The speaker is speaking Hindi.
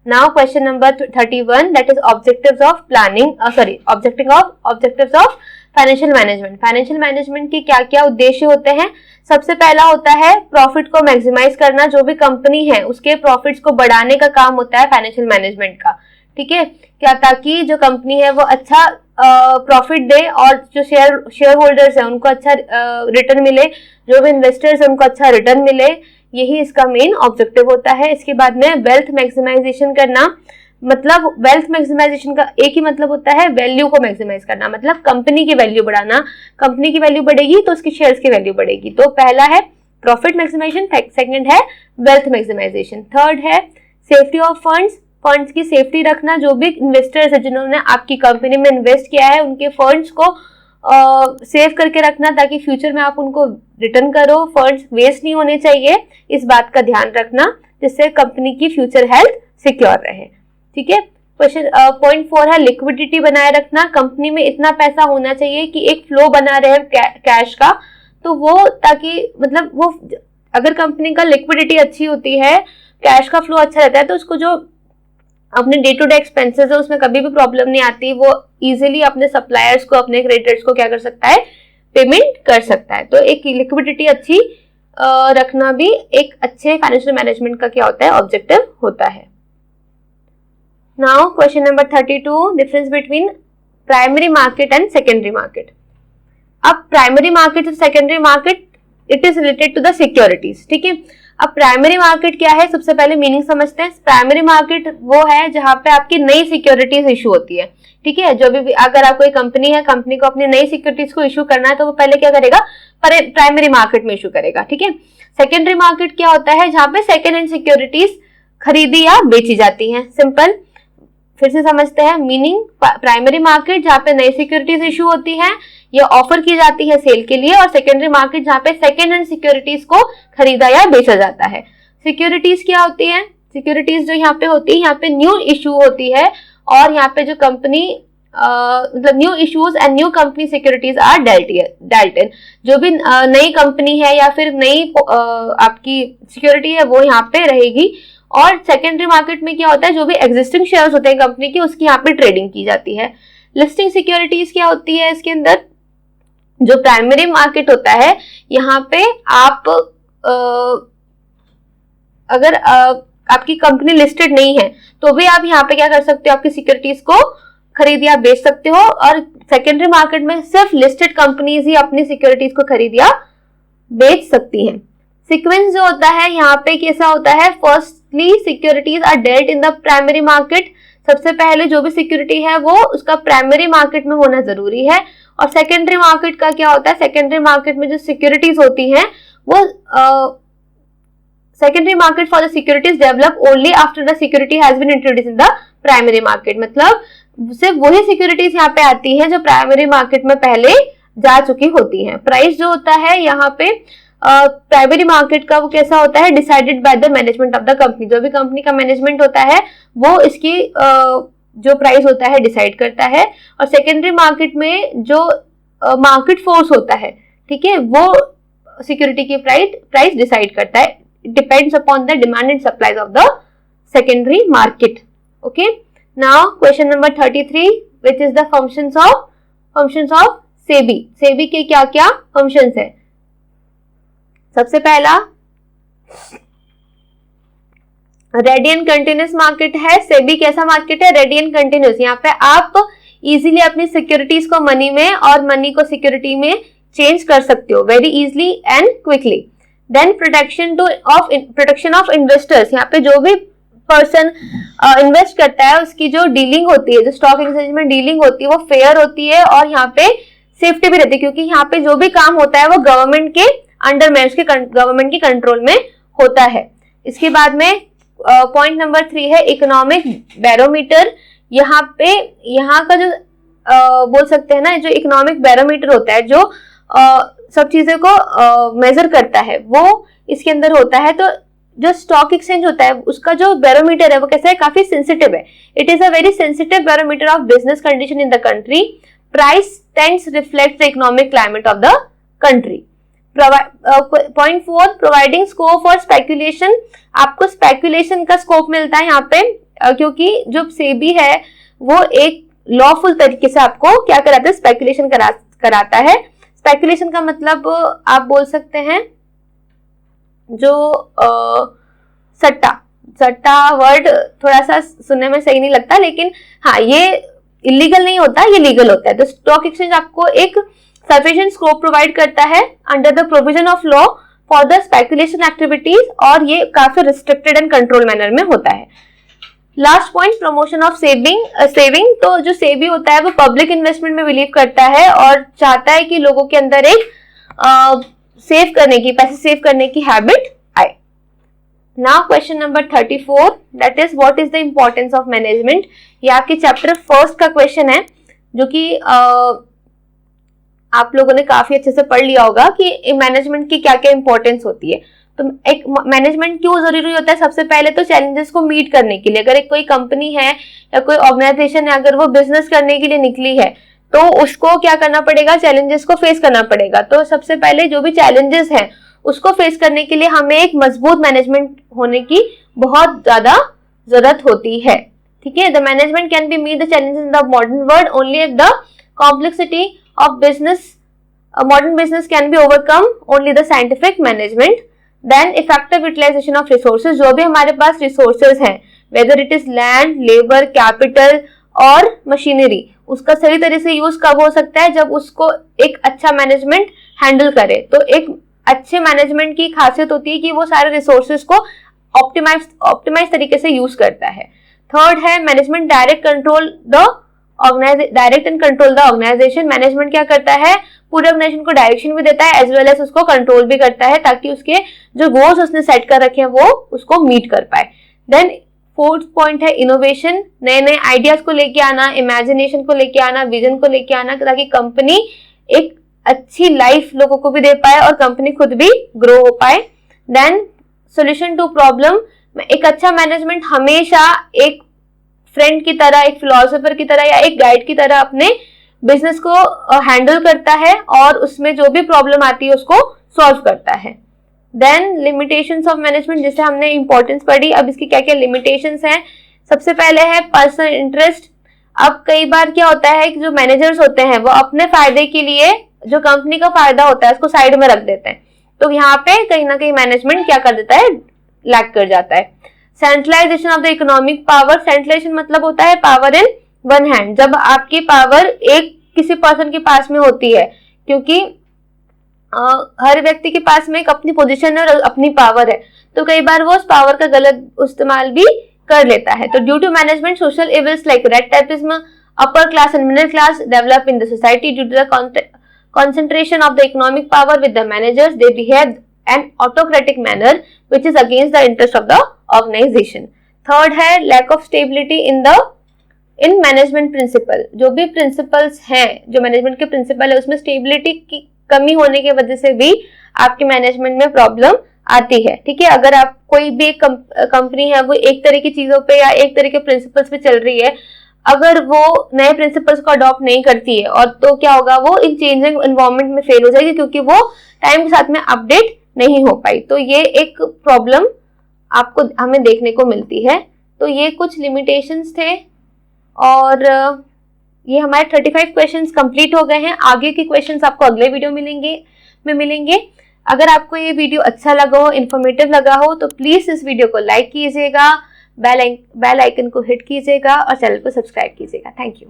Now question number 31 that is objectives of planning objectives of financial management. Financial management के क्या क्या उद्देश्य होते हैं? सबसे पहला होता है प्रॉफिट को मैक्सिमाइज करना। जो भी कंपनी है उसके प्रॉफिट्स को बढ़ाने का काम होता है फाइनेंशियल मैनेजमेंट का, ठीक है, क्या ताकि जो कंपनी है वो अच्छा प्रॉफिट दे और जो शेयर होल्डर्स है उनको अच्छा रिटर्न मिले, जो भी इन्वेस्टर्स है उनको अच्छा रिटर्न मिले, यही इसका मेन ऑब्जेक्टिव होता है। इसके बाद में वेल्थ मैक्सिमाइजेशन करना, मतलब वेल्थ मैक्सिमाइजेशन का एक ही मतलब होता है वैल्यू को मैक्सिमाइज करना, मतलब कंपनी की वैल्यू बढ़ाना। कंपनी की वैल्यू बढ़ेगी तो उसकी शेयर्स की वैल्यू बढ़ेगी। तो पहला है प्रॉफिट मैक्सिमाइजेशन, सेकंड है वेल्थ मैक्सिमाइजेशन, थर्ड है सेफ्टी ऑफ फंड्स की सेफ्टी रखना। जो भी इन्वेस्टर्स है जिन्होंने आपकी कंपनी में इन्वेस्ट किया है उनके फंड्स को सेव करके रखना ताकि फ्यूचर में आप उनको रिटर्न करो, फंड्स वेस्ट नहीं होने चाहिए, इस बात का ध्यान रखना जिससे कंपनी की फ्यूचर हेल्थ सिक्योर रहे, ठीक है। क्वेश्चन पॉइंट 4 है लिक्विडिटी बनाए रखना। कंपनी में इतना पैसा होना चाहिए कि एक फ्लो बना रहे कैश का, तो वो ताकि मतलब वो अगर कंपनी का लिक्विडिटी अच्छी होती है, कैश का फ्लो अच्छा रहता है, तो उसको जो अपने डे टू डे एक्सपेंसेस है उसमें कभी भी प्रॉब्लम नहीं आती, वो इजीली अपने सप्लायर्स को, अपने क्रेडिटर्स को क्या कर सकता है, पेमेंट कर सकता है। तो एक लिक्विडिटी अच्छी रखना भी एक अच्छे फाइनेंशियल मैनेजमेंट का क्या होता है, ऑब्जेक्टिव होता है। Now question number 32, difference between primary market and secondary market. अब प्राइमरी मार्केट और secondary market it is related to the securities, ठीक है। अब प्राइमरी मार्केट क्या है, सबसे पहले मीनिंग समझते हैं। प्राइमरी मार्केट वो है जहां पे आपकी नई सिक्योरिटीज इशू होती है, ठीक है। जो भी अगर आप कोई कंपनी है, कंपनी को अपनी नई सिक्योरिटीज को इशू करना है तो वो पहले क्या करेगा, प्राइमरी मार्केट में इशू करेगा, ठीक है। सेकेंडरी मार्केट क्या होता है, जहां पे सेकेंड हैंड सिक्योरिटीज खरीदी या बेची जाती हैं। सिंपल, फिर से समझते हैं मीनिंग। प्राइमरी मार्केट जहां पे नई सिक्योरिटीज इशू होती है या ऑफर की जाती है सेल के लिए, और सेकेंडरी मार्केट जहां पे सेकेंड हैंड सिक्योरिटीज को खरीदा या बेचा जाता है। सिक्योरिटीज क्या होती है, सिक्योरिटीज जो यहाँ पे होती है, यहाँ पे न्यू इशू होती है और यहाँ पे जो कंपनी मतलब new issues and new company securities are dealt in. जो भी नई कंपनी है या फिर नई आपकी सिक्योरिटी है वो यहाँ पे रहेगी। और सेकेंडरी मार्केट में क्या होता है, जो भी एग्जिस्टिंग शेयर्स होते हैं कंपनी के उसकी यहाँ पे ट्रेडिंग की जाती है। लिस्टिंग सिक्योरिटीज क्या होती है इसके अंदर, जो प्राइमरी मार्केट होता है यहाँ पे आप अगर आपकी कंपनी लिस्टेड नहीं है तो भी आप यहाँ पे क्या कर सकते हो, आपकी सिक्योरिटीज को खरीद या बेच सकते हो। और सेकेंडरी मार्केट में सिर्फ लिस्टेड कंपनीज ही अपनी सिक्योरिटीज को खरीद या बेच सकती हैं। सीक्वेंस जो होता है यहाँ पे कैसा होता है, firstly securities are dealt in the primary market. सबसे पहले जो भी सिक्योरिटी है वो उसका प्राइमरी मार्केट में होना जरूरी है। और सेकेंडरी मार्केट का क्या होता है, सेकेंडरी मार्केट में जो सिक्योरिटीज होती हैं वो secondary market for the securities develop only after the security has been introduced in the primary market. मतलब सिर्फ वही सिक्योरिटीज यहाँ पे आती हैं जो प्राइमरी मार्केट में पहले जा चुकी होती हैं। प्राइस जो होता है यहाँ पे प्राइमरी मार्केट का वो कैसा होता है, decided by the management of the company. जो भी कंपनी का मैनेजमेंट होता है वो इसकी जो प्राइस होता है डिसाइड करता है। और सेकेंडरी मार्केट में जो मार्केट फोर्स होता है, ठीक है, वो सिक्योरिटी की प्राइस डिसाइड करता है। It depends upon the demand and supplies of the secondary market. Okay, now question number 33 which is the functions of SEBI. SEBI के क्या क्या फंक्शंस है। सबसे पहला रेडी एंड कंटिन्यूस मार्केट है। सेबी कैसा मार्केट है, रेडी एंड कंटिन्यूस। यहाँ पे आप इजीली अपनी सिक्योरिटीज को मनी में और मनी को सिक्योरिटी में चेंज कर सकते हो very easily and quickly. Then protection of investors. यहाँ पे जो भी पर्सन इन्वेस्ट करता है उसकी जो डीलिंग होती है, जो स्टॉक एक्सचेंज में डीलिंग होती है वो फेयर होती है और यहाँ पे सेफ्टी भी रहती है, क्योंकि यहाँ पे जो भी काम होता है वो गवर्नमेंट के अंडर में, उसके गवर्नमेंट के कंट्रोल में होता है। इसके बाद में पॉइंट नंबर 3 है इकोनॉमिक बैरोमीटर। यहाँ पे यहाँ का जो बोल सकते हैं ना, जो इकोनॉमिक बैरोमीटर होता है जो सब चीजों को मेजर करता है वो इसके अंदर होता है। तो जो स्टॉक एक्सचेंज होता है उसका जो बैरोमीटर है वो कैसा है, काफी सेंसिटिव है। It is a very sensitive barometer of business condition in the country. Price tends reflect the economic climate of the country. Point 4 providing scope for speculation. आपको स्पेकुलेशन का स्कोप मिलता है यहाँ पे क्योंकि जो सेबी है वो एक लॉफुल तरीके से आपको क्या कराता है, स्पेकुलेशन कराता है। स्पेकुलेशन का मतलब आप बोल सकते हैं जो सट्टा वर्ड थोड़ा सा सुनने में सही नहीं लगता, लेकिन हाँ ये इलीगल नहीं होता, ये लीगल होता है। तो स्टॉक एक्सचेंज आपको एक सफिशिएंट स्कोप प्रोवाइड करता है under the provision of law for the speculation activities, और ये काफी रिस्ट्रिक्टेड एंड कंट्रोल मैनर में होता है। Last point, promotion of saving. तो जो सेबी होता है वो पब्लिक इन्वेस्टमेंट में बिलीव करता है और चाहता है कि लोगों के अंदर एक पैसे सेव करने की हैबिट आए। Now question number 34, that is what is the importance of management. ये आपके चैप्टर फर्स्ट का क्वेश्चन है, जो कि आप लोगों ने काफी अच्छे से पढ़ लिया होगा कि मैनेजमेंट की क्या क्या इंपॉर्टेंस होती है। तो एक मैनेजमेंट क्यों जरूरी होता है? सबसे पहले तो चैलेंजेस को मीट करने के लिए। अगर एक कोई कंपनी है या कोई ऑर्गेनाइजेशन है, अगर वो बिजनेस करने के लिए निकली है तो उसको क्या करना पड़ेगा, चैलेंजेस को फेस करना पड़ेगा। तो सबसे पहले जो भी चैलेंजेस हैं उसको फेस करने के लिए हमें एक मजबूत मैनेजमेंट होने की बहुत ज्यादा जरूरत होती है। ठीक है, the management can be meet the challenges in the modern world only if the complexity of business modern business can be overcome only the scientific management. Then effective utilization of resources, जो भी हमारे पास resources हैं, whether it is land, labor, capital और machinery, उसका सही तरह से यूज कब हो सकता है? जब उसको एक अच्छा मैनेजमेंट हैंडल करे। तो एक अच्छे मैनेजमेंट की खासियत होती है कि वो सारे रिसोर्सेज को ऑप्टिमाइज तरीके से यूज करता है। थर्ड है management direct and control the organisation. Management क्या करता है, पूरे ऑर्गेनाइजेशन को डायरेक्शन भी देता है एज वेल एज उसको कंट्रोल भी करता है, ताकि उसके जो गोल्स उसने सेट कर रखे हैं वो उसको मीट कर पाए। देन फोर्थ पॉइंट है इनोवेशन, नए नए आइडियाज को लेके आना, इमेजिनेशन को लेके आना, विजन को लेके आना, ताकि कंपनी एक अच्छी लाइफ लोगों को भी दे पाए और कंपनी खुद भी ग्रो हो पाए। देन सोल्यूशन टू प्रॉब्लम, एक अच्छा मैनेजमेंट हमेशा एक फ्रेंड की तरह, एक फिलोसोफर की तरह या एक गाइड की तरह अपने बिजनेस को हैंडल करता है और उसमें जो भी प्रॉब्लम आती है उसको सॉल्व करता है। देन लिमिटेशंस ऑफ मैनेजमेंट, जिसे हमने इंपॉर्टेंस पढ़ी, अब इसकी क्या क्या लिमिटेशंस हैं। सबसे पहले है पर्सनल इंटरेस्ट। अब कई बार क्या होता है कि जो मैनेजर्स होते हैं वो अपने फायदे के लिए जो कंपनी का फायदा होता है उसको साइड में रख देते हैं, तो यहाँ पे कहीं ना कहीं मैनेजमेंट क्या कर देता है, लैक कर जाता है। Centralisation of the economic power. Centralisation मतलब होता है पावर इन वन हैंड, जब आपकी पावर एक किसी पर्सन के पास में होती है, क्योंकि हर व्यक्ति के पास में एक अपनी पोजीशन है और अपनी पावर है, तो कई बार वो उस पावर का गलत इस्तेमाल भी कर लेता है। तो due to management social evils like red tapism, upper class and middle class develop in the society due to the concentration of the economic power with the managers. They behave an autocratic manner which is against the interest of the organization. Third है lack of stability in management principle. जो भी principles हैं, जो management के principle है, उसमें stability की कमी होने की वजह से भी आपके management में problem आती है। ठीक है, अगर आप कोई भी कंपनी है वो एक तरह की चीजों पे या एक तरह के प्रिंसिपल्स पे चल रही है, अगर वो नए प्रिंसिपल्स को अडॉप्ट नहीं करती है और तो क्या होगा, वो एक चेंजिंग एनवायरनमेंट में फेल हो जाएगी, क्योंकि वो टाइम के साथ में अपडेट नहीं हो पाई। तो ये एक प्रॉब्लम आपको हमें देखने को मिलती है। तो ये कुछ लिमिटेशंस थे और ये हमारे 35 क्वेश्चंस कंप्लीट हो गए हैं। आगे के क्वेश्चंस आपको अगले वीडियो में मिलेंगे। अगर आपको ये वीडियो अच्छा लगा हो, इन्फॉर्मेटिव लगा हो, तो प्लीज इस वीडियो को लाइक कीजिएगा, बेल आइकन को हिट कीजिएगा और चैनल को सब्सक्राइब कीजिएगा। Thank you.